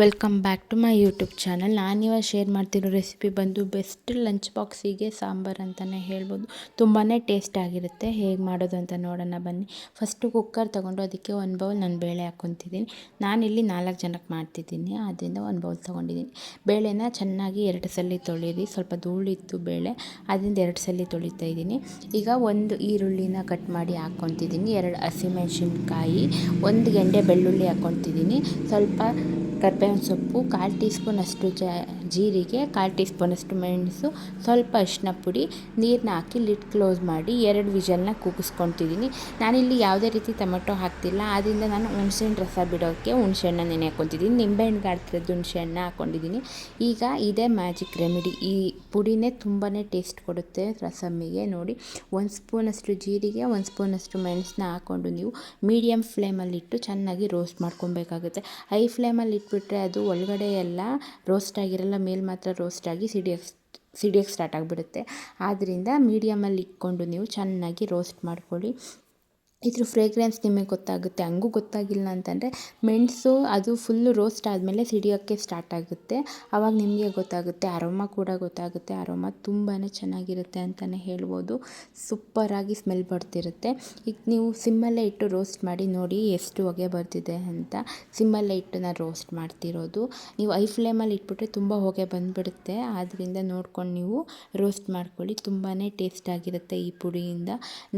Welcome back to my YouTube channel. ನಾನಿವಾಗ share ಮಾಡ್ತಿರೋ recipe ಬಂದು ಬೆಸ್ಟ್ ಲಂಚ್ ಬಾಕ್ಸಿಗೆ ಸಾಂಬಾರು ಅಂತಲೇ ಹೇಳ್ಬೋದು. ತುಂಬಾ ಟೇಸ್ಟ್ ಆಗಿರುತ್ತೆ. ಹೇಗೆ ಮಾಡೋದು ಅಂತ ನೋಡೋಣ ಬನ್ನಿ. ಫಸ್ಟು ಕುಕ್ಕರ್ ತೊಗೊಂಡು ಅದಕ್ಕೆ ಒಂದು ಬೌಲ್ ನಾನು ಬೇಳೆ ಹಾಕ್ಕೊತಿದ್ದೀನಿ. ನಾನಿಲ್ಲಿ 4 ಜನಕ್ಕೆ ಮಾಡ್ತಿದ್ದೀನಿ, ಆದ್ದರಿಂದ ಒಂದು ಬೌಲ್ ತೊಗೊಂಡಿದ್ದೀನಿ. ಬೇಳೆನ ಚೆನ್ನಾಗಿ 2 ಸಲ ತೊಳೀರಿ. ಸ್ವಲ್ಪ ಧೂಳಿತ್ತು ಬೇಳೆ, ಅದರಿಂದ 2 ಸಲ ತೊಳಿತಾ ಇದ್ದೀನಿ. ಈಗ ಒಂದು ಈರುಳ್ಳಿನ ಕಟ್ ಮಾಡಿ ಹಾಕ್ಕೊತಿದ್ದೀನಿ, 2 ಹಸಿಮೆಣಸಿನ್ಕಾಯಿ, 1 ಗೆಂಡೆ ಬೆಳ್ಳುಳ್ಳಿ ಹಾಕ್ಕೊತಿದ್ದೀನಿ, ಸ್ವಲ್ಪ ಕರ್ಬೇವಿನ ಸೊಪ್ಪು, 1/4 ಟೀ ಸ್ಪೂನಷ್ಟು ಜೀರಿಗೆ, 1/4 ಟೀ ಸ್ಪೂನಷ್ಟು ಮೆಣಸು, ಸ್ವಲ್ಪ ಅರಿಶಿನ ಪುಡಿ, ನೀರನ್ನ ಹಾಕಿ ಲಿಡ್ ಕ್ಲೋಸ್ ಮಾಡಿ 2 ವಿಷಲ್ನ ಕೂಗಿಸ್ಕೊತಿದ್ದೀನಿ. ನಾನಿಲ್ಲಿ ಯಾವುದೇ ರೀತಿ ಟೊಮೆಟೊ ಹಾಕ್ತಿಲ್ಲ, ಆದ್ದರಿಂದ ನಾನು ಹುಣಸೆಹಣ್ಣು ರಸ ಬಿಡೋಕ್ಕೆ ಹುಣಸೆಹಣ್ಣು ನೆನೆ ಹಾಕ್ಕೊತಿದ್ದೀನಿ. ನಿಂಬೆಹಣ್ಣು ಗಾತ್ರದ ಹುಣಸೆಹಣ್ಣು ಹಾಕ್ಕೊಂಡಿದ್ದೀನಿ. ಈಗ ಇದೇ ಮ್ಯಾಜಿಕ್ ರೆಮಿಡಿ. ಈ ಪುಡಿನೇ ತುಂಬಾ ಟೇಸ್ಟ್ ಕೊಡುತ್ತೆ ರಸಮ್ಮಿಗೆ. ನೋಡಿ, 1 ಸ್ಪೂನಷ್ಟು ಜೀರಿಗೆ, 1 ಸ್ಪೂನಷ್ಟು ಮೆಣಸನ್ನ ಹಾಕ್ಕೊಂಡು ನೀವು ಮೀಡಿಯಮ್ ಫ್ಲೇಮಲ್ಲಿಟ್ಟು ಚೆನ್ನಾಗಿ ರೋಸ್ಟ್ ಮಾಡ್ಕೊಬೇಕಾಗುತ್ತೆ. ಹೈ ಫ್ಲೇಮಲ್ಲಿ ಇಟ್ಬಿಟ್ರೆ ಅದು ಒಳಗಡೆ ಎಲ್ಲ ರೋಸ್ಟ್ ಆಗಿರಲ್ಲ, ಮೇಲೆ ಮಾತ್ರ ರೋಸ್ಟ್ ಆಗಿ ಸಿಡಿಯೋಕ್ಕೆ ಸ್ಟಾರ್ಟ್ ಆಗಿಬಿಡುತ್ತೆ. ಆದ್ದರಿಂದ ಮೀಡಿಯಮಲ್ಲಿ ಇಟ್ಕೊಂಡು ನೀವು ಚೆನ್ನಾಗಿ ರೋಸ್ಟ್ ಮಾಡ್ಕೊಳ್ಳಿ. ಇದ್ರ ಫ್ರೇಗ್ರೆನ್ಸ್ ನಿಮಗೆ ಗೊತ್ತಾಗುತ್ತೆ. ಹಂಗೂ ಗೊತ್ತಾಗಿಲ್ಲ ಅಂತಂದರೆ ಮೆಣಸು ಅದು ಫುಲ್ಲು ರೋಸ್ಟ್ ಆದಮೇಲೆ ಸಿಡಿಯೋಕ್ಕೆ ಸ್ಟಾರ್ಟ್ ಆಗುತ್ತೆ, ಆವಾಗ ನಿಮಗೆ ಗೊತ್ತಾಗುತ್ತೆ. ಅರೋಮಾ ಕೂಡ ಗೊತ್ತಾಗುತ್ತೆ. ಅರೋಮಾ ತುಂಬಾ ಚೆನ್ನಾಗಿರುತ್ತೆ ಅಂತಲೇ ಹೇಳ್ಬೋದು. ಸೂಪರಾಗಿ ಸ್ಮೆಲ್ ಬರ್ತಿರುತ್ತೆ. ಈಗ ನೀವು ಸಿಮ್ಮಲ್ಲೇ ಇಟ್ಟು ರೋಸ್ಟ್ ಮಾಡಿ ನೋಡಿ ಎಷ್ಟು ಹೊಗೆ ಬರ್ತಿದೆ ಅಂತ. ಸಿಮ್ಮಲ್ಲೇ ಇಟ್ಟು ನಾನು ರೋಸ್ಟ್ ಮಾಡ್ತಿರೋದು. ನೀವು ಐ ಫ್ಲೇಮಲ್ಲಿ ಇಟ್ಬಿಟ್ರೆ ತುಂಬ ಹೊಗೆ ಬಂದುಬಿಡುತ್ತೆ, ಆದ್ದರಿಂದ ನೋಡ್ಕೊಂಡು ನೀವು ರೋಸ್ಟ್ ಮಾಡ್ಕೊಳ್ಳಿ. ತುಂಬಾ ಟೇಸ್ಟಾಗಿರುತ್ತೆ. ಈ ಪುಡಿಯಿಂದ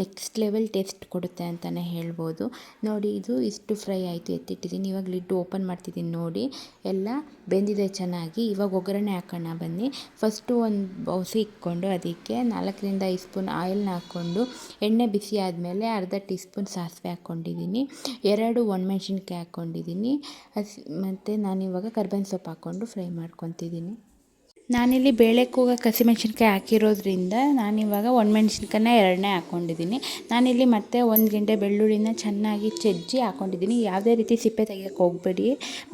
ನೆಕ್ಸ್ಟ್ ಲೆವೆಲ್ ಟೇಸ್ಟ್ ಕೊಡುತ್ತೆ ಅಂತಲೇ ಹೇಳ್ಬೋದು. ನೋಡಿ, ಇದು ಇಷ್ಟು ಫ್ರೈ ಆಯಿತು, ಎತ್ತಿಟ್ಟಿದ್ದೀನಿ. ಇವಾಗ ಲಿಡ್ ಓಪನ್ ಮಾಡ್ತಿದ್ದೀನಿ. ನೋಡಿ, ಎಲ್ಲ ಬೆಂದಿದೆ ಚೆನ್ನಾಗಿ. ಇವಾಗ ಒಗ್ಗರಣೆ ಹಾಕೋಣ ಬನ್ನಿ. ಫಸ್ಟು ಒಂದು ಬೌಸಿ ಇಟ್ಕೊಂಡು ಅದಕ್ಕೆ 4ರಿಂದ 5 ಸ್ಪೂನ್ ಆಯಿಲ್ನ ಹಾಕ್ಕೊಂಡು ಎಣ್ಣೆ ಬಿಸಿ ಆದಮೇಲೆ ಅರ್ಧ ಟೀ ಸ್ಪೂನ್ ಸಾಸಿವೆ ಹಾಕ್ಕೊಂಡಿದ್ದೀನಿ, 2 ಒಣಮೆಣ್ಸಿನ್ಕಾಯಿ ಹಾಕ್ಕೊಂಡಿದ್ದೀನಿ, ಮತ್ತು ನಾನಿವಾಗ ಕರ್ಬೇವಿನ ಸೊಪ್ಪು ಹಾಕ್ಕೊಂಡು ಫ್ರೈ ಮಾಡ್ಕೊತಿದ್ದೀನಿ. ನಾನಿಲ್ಲಿ ಬೇಳೆ ಕೂಗಕ್ಕೆ ಹಸಿಮೆಣ್ಸಿನ್ಕಾಯಿ ಹಾಕಿರೋದ್ರಿಂದ ನಾನಿವಾಗ ಒಣಮೆಣ್ಸಿನ್ಕಾಯಿನ 2ನೇ ಹಾಕ್ಕೊಂಡಿದ್ದೀನಿ. ನಾನಿಲ್ಲಿ ಮತ್ತೆ 1 ಗೆಂಡೆ ಬೆಳ್ಳುಳ್ಳಿನ ಚೆನ್ನಾಗಿ ಜಜ್ಜಿ ಹಾಕ್ಕೊಂಡಿದ್ದೀನಿ. ಯಾವುದೇ ರೀತಿ ಸಿಪ್ಪೆ ತೆಗಿಯೋಕ್ಕೆ ಹೋಗಬೇಡಿ.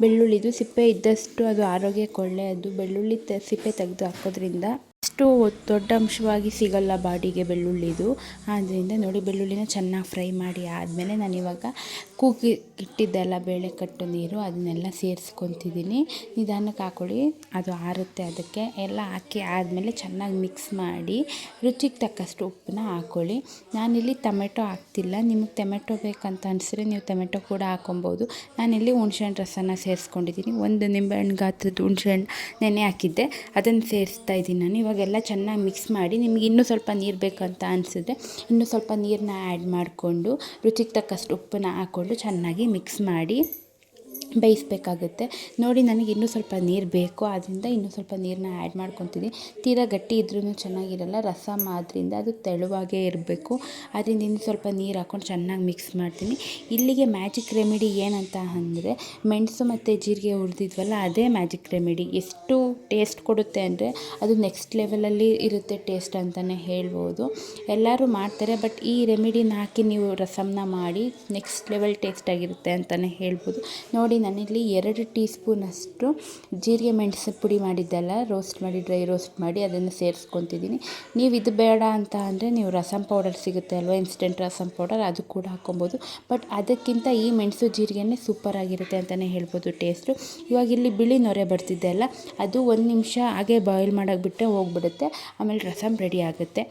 ಬೆಳ್ಳುಳ್ಳಿದು ಸಿಪ್ಪೆ ಇದ್ದಷ್ಟು ಅದು ಆರೋಗ್ಯಕ್ಕೆ ಒಳ್ಳೆಯದು. ಬೆಳ್ಳುಳ್ಳಿ ಸಿಪ್ಪೆ ತೆಗೆದು ಹಾಕೋದ್ರಿಂದ ಅಷ್ಟು ದೊಡ್ಡ ಅಂಶವಾಗಿ ಸಿಗಲ್ಲ ಬಾಡಿಗೆ ಬೆಳ್ಳುಳ್ಳಿದು. ಆದ್ದರಿಂದ ನೋಡಿ, ಬೆಳ್ಳುಳ್ಳಿನ ಚೆನ್ನಾಗಿ ಫ್ರೈ ಮಾಡಿ ಆದಮೇಲೆ ನಾನಿವಾಗ ಇಟ್ಟಿದ್ದೆಲ್ಲ ಬೇಳೆ ಕಟ್ಟು ನೀರು ಅದನ್ನೆಲ್ಲ ಸೇರಿಸ್ಕೊತಿದ್ದೀನಿ. ನಿಧಾನಕ್ಕೆ ಹಾಕ್ಕೊಳ್ಳಿ, ಅದು ಆರುತ್ತೆ. ಅದಕ್ಕೆ ಎಲ್ಲ ಹಾಕಿ ಆದಮೇಲೆ ಚೆನ್ನಾಗಿ ಮಿಕ್ಸ್ ಮಾಡಿ ರುಚಿಗೆ ತಕ್ಕಷ್ಟು ಉಪ್ಪನ್ನ ಹಾಕ್ಕೊಳ್ಳಿ. ನಾನಿಲ್ಲಿ ಟೊಮೆಟೊ ಹಾಕ್ತಿಲ್ಲ. ನಿಮಗೆ ಟೊಮೆಟೊ ಬೇಕಂತ ಅನಿಸಿದ್ರೆ ನೀವು ಟೊಮೆಟೊ ಕೂಡ ಹಾಕ್ಕೊಬೋದು. ನಾನಿಲ್ಲಿ ಹುಣಸೆಹಣ್ಣು ರಸನ ಸೇರಿಸ್ಕೊಂಡಿದ್ದೀನಿ. 1 ನಿಂಬೆಹಣ್ಣು ಗಾತ್ರದ ಹುಣಸೆಹಣ್ಣು ನೆನೆ ಹಾಕಿದ್ದೆ, ಅದನ್ನು ಸೇರಿಸ್ತಾ ಇದ್ದೀನಿ ನಾನು. ಇವಾಗೆಲ್ಲ ಚೆನ್ನಾಗಿ ಮಿಕ್ಸ್ ಮಾಡಿ ನಿಮಗೆ ಇನ್ನೂ ಸ್ವಲ್ಪ ನೀರು ಬೇಕಂತ ಅನಿಸಿದ್ರೆ ಇನ್ನೂ ಸ್ವಲ್ಪ ನೀರನ್ನ ಆ್ಯಡ್ ಮಾಡಿಕೊಂಡು ರುಚಿಗೆ ತಕ್ಕಷ್ಟು ಉಪ್ಪನ್ನ ಹಾಕ್ಕೊಂಡು ಚೆನ್ನಾಗಿ ಮಿಕ್ಸ್ ಮಾಡಿ ಬೇಯಿಸಬೇಕಾಗುತ್ತೆ. ನೋಡಿ, ನನಗೆ ಇನ್ನೂ ಸ್ವಲ್ಪ ನೀರು ಬೇಕು, ಆದ್ದರಿಂದ ಇನ್ನೂ ಸ್ವಲ್ಪ ನೀರನ್ನ ಆ್ಯಡ್ ಮಾಡ್ಕೊತೀನಿ. ತೀರಾ ಗಟ್ಟಿ ಇದ್ರೂ ಚೆನ್ನಾಗಿರಲ್ಲ, ರಸಮ್ ಆದ್ದರಿಂದ ಅದು ತೆಳುವಾಗೇ ಇರಬೇಕು. ಅದರಿಂದ ಇನ್ನೂ ಸ್ವಲ್ಪ ನೀರು ಹಾಕ್ಕೊಂಡು ಚೆನ್ನಾಗಿ ಮಿಕ್ಸ್ ಮಾಡ್ತೀನಿ. ಇಲ್ಲಿಗೆ ಮ್ಯಾಜಿಕ್ ರೆಮಿಡಿ ಏನಂತ ಅಂದರೆ ಮೆಣಸು ಮತ್ತು ಜೀರಿಗೆ ಹುರಿದಿದ್ವಲ್ಲ, ಅದೇ ಮ್ಯಾಜಿಕ್ ರೆಮಿಡಿ. ಎಷ್ಟು ಟೇಸ್ಟ್ ಕೊಡುತ್ತೆ ಅಂದರೆ ಅದು ನೆಕ್ಸ್ಟ್ ಲೆವೆಲಲ್ಲಿ ಇರುತ್ತೆ ಟೇಸ್ಟ್ ಅಂತಲೇ ಹೇಳ್ಬೋದು. ಎಲ್ಲರೂ ಮಾಡ್ತಾರೆ, ಬಟ್ ಈ ರೆಮಿಡಿನ ಹಾಕಿ ನೀವು ರಸಮ್ನ ಮಾಡಿ ನೆಕ್ಸ್ಟ್ ಲೆವೆಲ್ ಟೇಸ್ಟಾಗಿರುತ್ತೆ ಅಂತಲೇ ಹೇಳ್ಬೋದು. ನೋಡಿ, ನಾನಿಲ್ಲಿ 2 ಟೀ ಸ್ಪೂನಷ್ಟು ಜೀರಿಗೆ ಮೆಣಸು ಪುಡಿ ಮಾಡಿದ್ದೆಲ್ಲ ರೋಸ್ಟ್ ಮಾಡಿ ಡ್ರೈ ರೋಸ್ಟ್ ಮಾಡಿ ಅದನ್ನು ಸೇರಿಸ್ಕೊತಿದ್ದೀನಿ. ನೀವು ಇದು ಬೇಡ ಅಂತ ಅಂದರೆ ನೀವು ರಸಮ್ ಪೌಡರ್ ಸಿಗುತ್ತೆ ಅಲ್ವಾ, ಇನ್ಸ್ಟೆಂಟ್ ರಸಮ್ ಪೌಡರ್, ಅದು ಕೂಡ ಹಾಕ್ಕೊಬೋದು. ಬಟ್ ಅದಕ್ಕಿಂತ ಈ ಮೆಣಸು ಜೀರಿಗೆನೇ ಸೂಪರಾಗಿರುತ್ತೆ ಅಂತಲೇ ಹೇಳ್ಬೋದು ಟೇಸ್ಟು. ಇವಾಗ ಇಲ್ಲಿ ಬಿಳಿ ನೊರೆ ಬರ್ತಿದೆ ಅಲ್ಲ, ಅದು 1 ನಿಮಿಷ ಹಾಗೆ ಬಾಯ್ಲ್ ಮಾಡೋಕ್ಕೆ ಬಿಟ್ಟರೆ ಹೋಗ್ಬಿಡುತ್ತೆ. ಆಮೇಲೆ ರಸಮ್ ರೆಡಿ ಆಗುತ್ತೆ.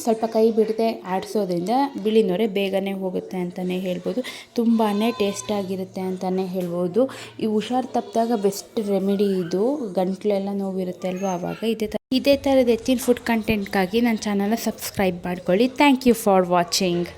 ಸ್ವಲ್ಪ ಕೈ ಬಿಡದೆ ಆಡಿಸೋದ್ರಿಂದ ಬಿಳಿ ನೊರೆ ಬೇಗನೆ ಹೋಗುತ್ತೆ ಅಂತಲೇ ಹೇಳ್ಬೋದು. ತುಂಬಾ ಟೇಸ್ಟಾಗಿರುತ್ತೆ ಅಂತಲೇ ಹೇಳ್ಬೋದು. ಈ ಹುಷಾರು ತಪ್ಪಿದಾಗ ಬೆಸ್ಟ್ ರೆಮಿಡಿ ಇದು. ಗಂಟ್ಲೆಲ್ಲ ನೋವಿರುತ್ತೆ ಅಲ್ವಾ, ಆವಾಗ ಇದೇ ಥರದ ಹೆಚ್ಚಿನ ಫುಡ್ ಕಂಟೆಂಟ್ಗಾಗಿ ನನ್ನ ಚಾನಲ್ನ ಸಬ್ಸ್ಕ್ರೈಬ್ ಮಾಡ್ಕೊಳ್ಳಿ. Thank you for watching.